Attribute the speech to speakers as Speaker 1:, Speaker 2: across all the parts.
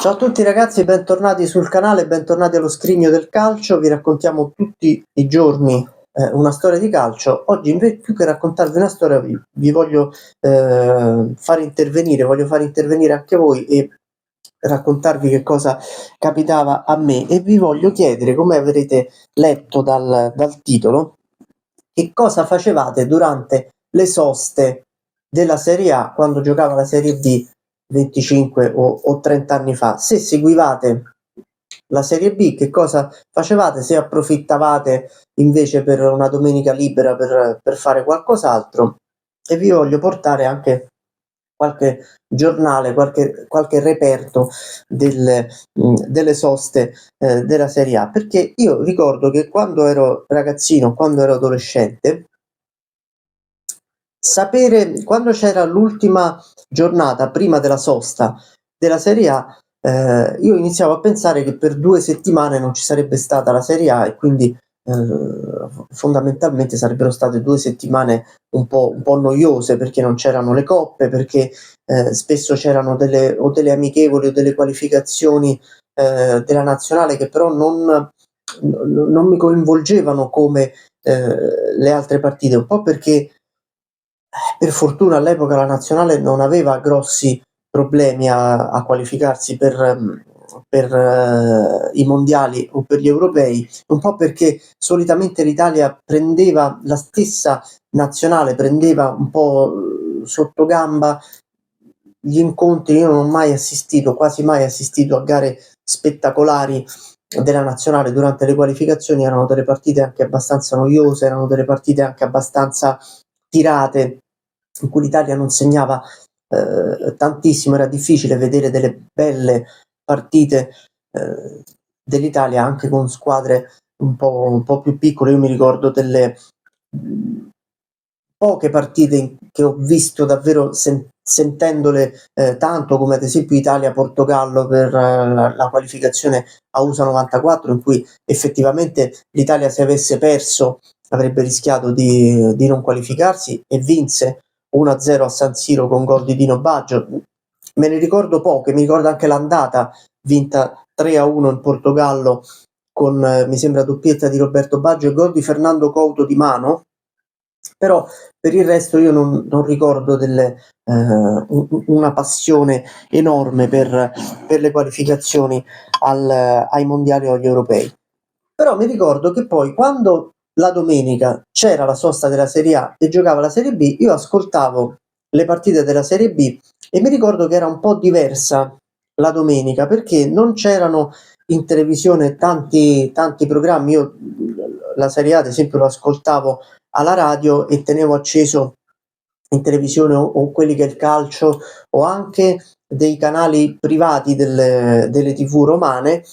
Speaker 1: Ciao a tutti ragazzi, bentornati sul canale, bentornati allo Scrigno del Calcio. Vi raccontiamo tutti i giorni una storia di calcio. Oggi invece più che raccontarvi una storia vi voglio voglio fare intervenire anche voi e raccontarvi che cosa capitava a me, e vi voglio chiedere, come avrete letto dal titolo, che cosa facevate durante le soste della Serie A quando giocava la Serie B 25 o 30 anni fa. Se seguivate la Serie B, che cosa facevate? Se approfittavate invece per una domenica libera per fare qualcos'altro. E vi voglio portare anche qualche giornale, qualche reperto delle soste della Serie A, perché io ricordo che quando ero ragazzino, quando ero adolescente, sapere quando c'era l'ultima giornata prima della sosta della Serie A, io iniziavo a pensare che per 2 settimane non ci sarebbe stata la Serie A, e quindi fondamentalmente sarebbero state 2 settimane un po' noiose, perché non c'erano le coppe, perché spesso c'erano delle amichevoli o delle qualificazioni della nazionale che però non mi coinvolgevano come le altre partite, un po' perché per fortuna all'epoca la nazionale non aveva grossi problemi a qualificarsi per i mondiali o per gli europei, un po' perché solitamente l'Italia prendeva la stessa nazionale, prendeva un po' sotto gamba gli incontri. Io non ho mai assistito, quasi mai assistito a gare spettacolari della nazionale durante le qualificazioni. Erano delle partite anche abbastanza noiose, erano delle partite anche abbastanza tirate, in cui l'Italia non segnava tantissimo. Era difficile vedere delle belle partite dell'Italia anche con squadre un po' più piccole. Io mi ricordo delle poche partite che ho visto davvero sentendole tanto, come ad esempio Italia-Portogallo per la qualificazione a USA 94, in cui effettivamente l'Italia, se avesse perso, avrebbe rischiato di non qualificarsi, e vinse 1-0 a San Siro con gol di Dino Baggio. Me ne ricordo poche, mi ricordo anche l'andata vinta 3-1 in Portogallo con mi sembra doppietta di Roberto Baggio e gol di Fernando Couto di mano. Però per il resto io non ricordo una passione enorme per le qualificazioni ai mondiali o agli europei. Però mi ricordo che poi, quando la domenica c'era la sosta della Serie A e giocava la Serie B, io ascoltavo le partite della Serie B, e mi ricordo che era un po' diversa la domenica, perché non c'erano in televisione tanti programmi. Io la Serie A ad esempio lo ascoltavo alla radio e tenevo acceso in televisione o quelli che è il calcio, o anche dei canali privati delle TV romane,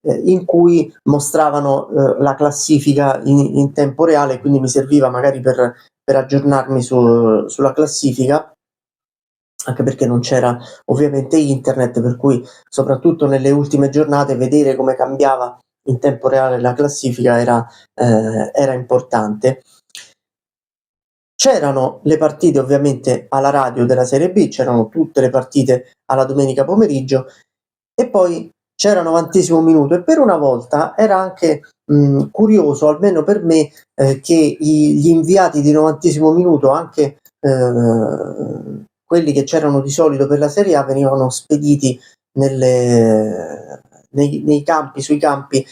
Speaker 1: in cui mostravano la classifica in tempo reale, quindi mi serviva magari per aggiornarmi sulla classifica, anche perché non c'era ovviamente internet, per cui soprattutto nelle ultime giornate vedere come cambiava in tempo reale la classifica era importante. C'erano le partite ovviamente alla radio della Serie B, c'erano tutte le partite alla domenica pomeriggio, e poi c'era 90° minuto, e per una volta era anche curioso, almeno per me, che gli inviati di 90° minuto, anche quelli che c'erano di solito per la Serie A, venivano spediti nei campi, sui campi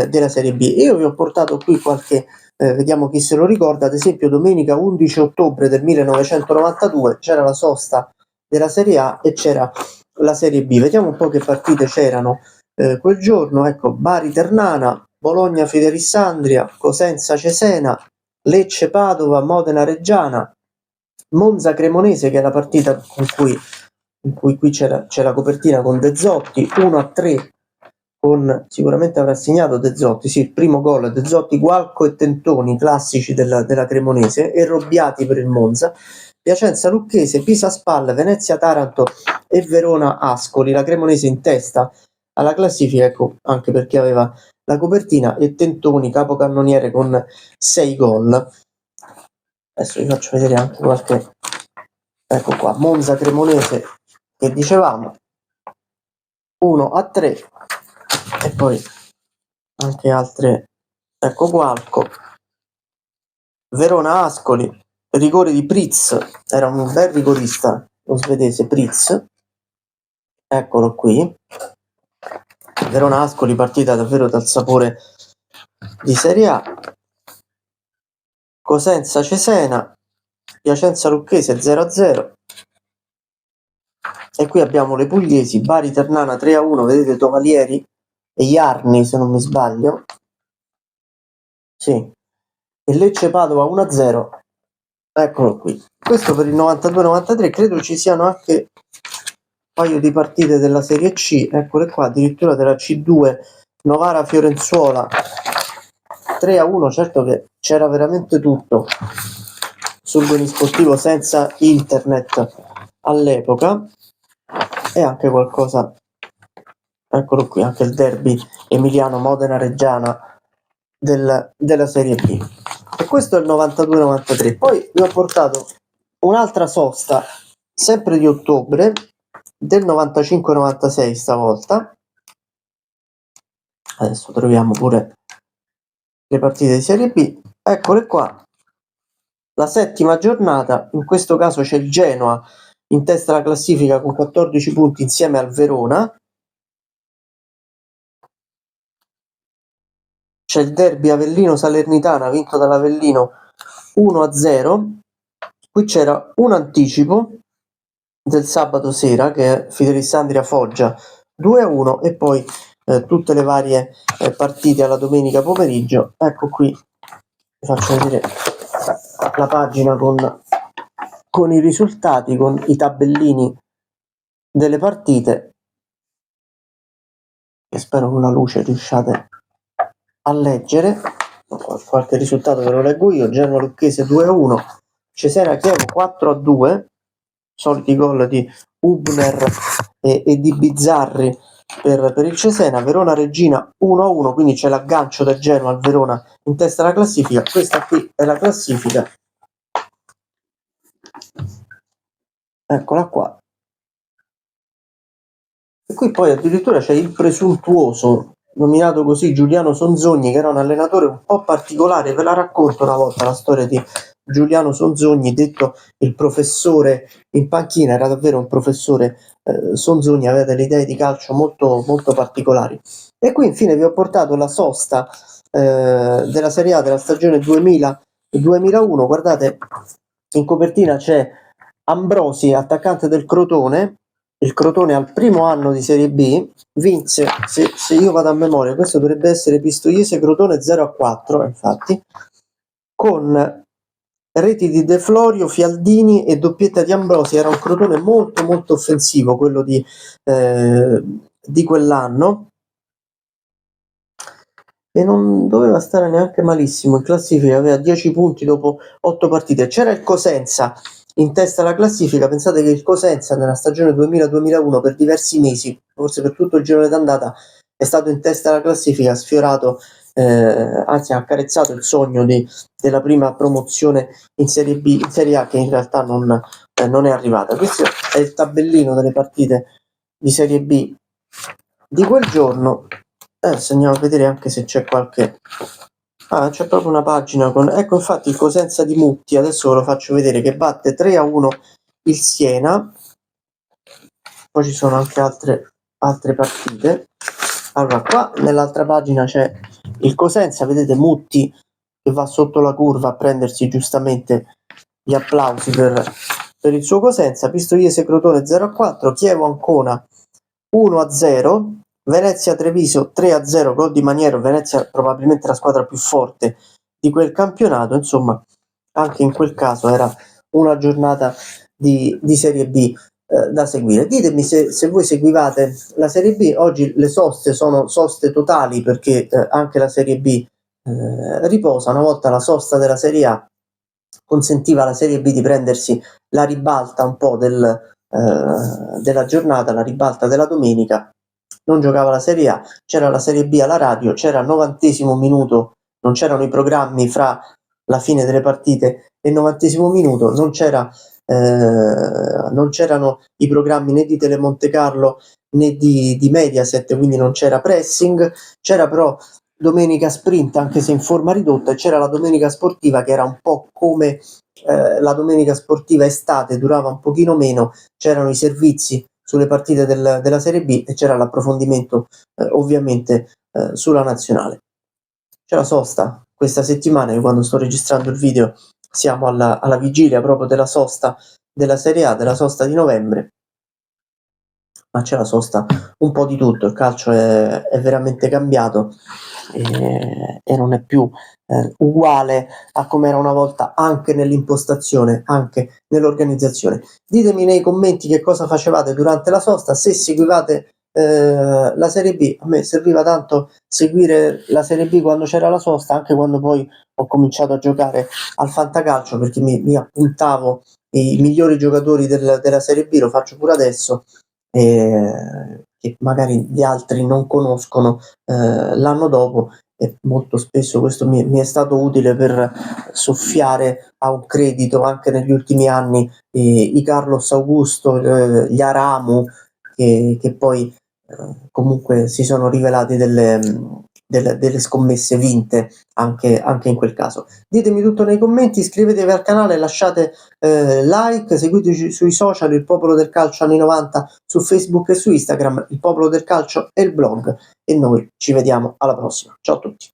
Speaker 1: della Serie B. Io vi ho portato qui qualche vediamo chi se lo ricorda. Ad esempio domenica 11 ottobre del 1992 c'era la sosta della Serie A e c'era la Serie B. Vediamo un po' che partite c'erano quel giorno. Ecco, Bari Ternana, Bologna Fiderissandria, Cosenza Cesena, Lecce Padova, Modena Reggiana, Monza Cremonese, che è la partita in cui qui c'è la copertina con De Zotti, 1-3, con sicuramente avrà segnato De Zotti, sì, il primo gol De Zotti, Gualco e Tentoni, classici della Cremonese, e Robbiati per il Monza, Piacenza Lucchese, Pisa Spal, Venezia Taranto e Verona Ascoli. La Cremonese in testa alla classifica, ecco, anche perché aveva la copertina, e Tentoni capocannoniere con 6 gol. Adesso vi faccio vedere anche qualche, ecco qua, Monza Cremonese, che dicevamo, 1-3 e poi anche altre, ecco Gualco, Verona Ascoli, rigore di Pritz, era un bel rigorista lo svedese Pritz, eccolo qui, Verona Ascoli, partita davvero dal sapore di Serie A, Cosenza Cesena, Piacenza Lucchese 0-0 e qui abbiamo le pugliesi, Bari Ternana 3-1, vedete Tovalieri e Iarni se non mi sbaglio, sì, e Lecce Padova 1-0, eccolo qui. Questo per il 92-93, credo ci siano anche un paio di partite della Serie C, eccole qua, addirittura della C2, Novara Fiorenzuola 3-1, certo che c'era veramente tutto sul Benisportivo senza internet all'epoca, e anche qualcosa, eccolo qui, anche il derby Emiliano Modena Reggiana della Serie B. E questo è il 92-93. Poi vi ho portato un'altra sosta, sempre di ottobre, del 95-96 stavolta. Adesso troviamo pure le partite di Serie B. Eccole qua. La settima giornata, in questo caso c'è il Genoa in testa alla classifica con 14 punti insieme al Verona. C'è il derby Avellino-Salernitana vinto dall'Avellino 1-0. Qui c'era un anticipo del sabato sera che è Fidelis-Andria Foggia 2-1 e poi tutte le varie partite alla domenica pomeriggio. Ecco qui, vi faccio vedere la pagina con i risultati, con i tabellini delle partite, che spero con la luce riusciate a leggere. Qualche risultato ve lo leggo io: Genoa Lucchese 2-1, Cesena Chievo 4-2, soliti gol di Hubner e di Bizzarri per il Cesena, Verona Reggina 1-1, quindi c'è l'aggancio del Genoa al Verona in testa alla classifica. Questa qui è la classifica, eccola qua. E qui poi addirittura c'è il presuntuoso, nominato così, Giuliano Sonzogni, che era un allenatore un po' particolare. Ve la racconto una volta la storia di Giuliano Sonzogni, detto il professore in panchina. Era davvero un professore. Sonzogni aveva delle idee di calcio molto, molto particolari. E qui infine vi ho portato la sosta della Serie A della stagione 2000-2001. Guardate, in copertina c'è Ambrosi, attaccante del Crotone. Il Crotone al primo anno di Serie B vinse, se io vado a memoria, questo dovrebbe essere Pistoiese Crotone 0-4, infatti, con reti di De Florio, Fialdini e doppietta di Ambrosi. Era un Crotone molto molto offensivo quello di quell'anno, e non doveva stare neanche malissimo in classifica, aveva 10 punti dopo 8 partite. C'era il Cosenza in testa alla classifica. Pensate che il Cosenza nella stagione 2000-2001 per diversi mesi, forse per tutto il girone d'andata, è stato in testa alla classifica, ha sfiorato, anzi ha accarezzato il sogno della prima promozione in Serie B, in Serie A, che in realtà non è arrivata. Questo è il tabellino delle partite di Serie B di quel giorno. Adesso andiamo a vedere anche se c'è qualche... c'è proprio una pagina con... Ecco, infatti il Cosenza di Mutti, adesso ve lo faccio vedere, che batte 3-1 il Siena. Poi ci sono anche altre partite. Allora, qua nell'altra pagina c'è il Cosenza, vedete Mutti che va sotto la curva a prendersi giustamente gli applausi per il suo Cosenza. Pistoiese Crotone 0-4, Chievo Ancona 1-0, Venezia Treviso 3-0, gol di Maniero. Venezia probabilmente la squadra più forte di quel campionato. Insomma, anche in quel caso era una giornata di Serie B da seguire. Ditemi se voi seguivate la Serie B. Oggi le soste sono soste totali, perché anche la Serie B riposa. Una volta la sosta della Serie A consentiva alla Serie B di prendersi la ribalta un po' della giornata, la ribalta della domenica. Non giocava la Serie A, c'era la Serie B alla radio, c'era il 90° minuto, non c'erano i programmi fra la fine delle partite e il 90° minuto, non c'erano i programmi né di Telemonte Carlo né di Mediaset, quindi non c'era pressing, c'era però domenica sprint anche se in forma ridotta, e c'era la domenica sportiva che era un po' come la domenica sportiva estate, durava un pochino meno, c'erano i servizi sulle partite della Serie B e c'era l'approfondimento ovviamente sulla nazionale. C'è la sosta questa settimana, io quando sto registrando il video siamo alla vigilia proprio della sosta della Serie A, della sosta di novembre, ma c'è la sosta un po' di tutto, il calcio è veramente cambiato e non è più uguale a come era una volta, anche nell'impostazione, anche nell'organizzazione. Ditemi nei commenti che cosa facevate durante la sosta, se seguivate la Serie B. A me serviva tanto seguire la Serie B quando c'era la sosta, anche quando poi ho cominciato a giocare al fantacalcio, perché mi appuntavo i migliori giocatori della Serie B, lo faccio pure adesso, che magari gli altri non conoscono l'anno dopo, e molto spesso questo mi è stato utile per soffiare a un credito anche negli ultimi anni i Carlos Augusto, gli Aramu, che poi comunque si sono rivelati delle scommesse vinte anche in quel caso. Ditemi tutto nei commenti, iscrivetevi al canale, lasciate like, seguiteci sui social, il Popolo del Calcio anni 90 su Facebook e su Instagram, il Popolo del Calcio e il blog, e noi ci vediamo alla prossima. Ciao a tutti.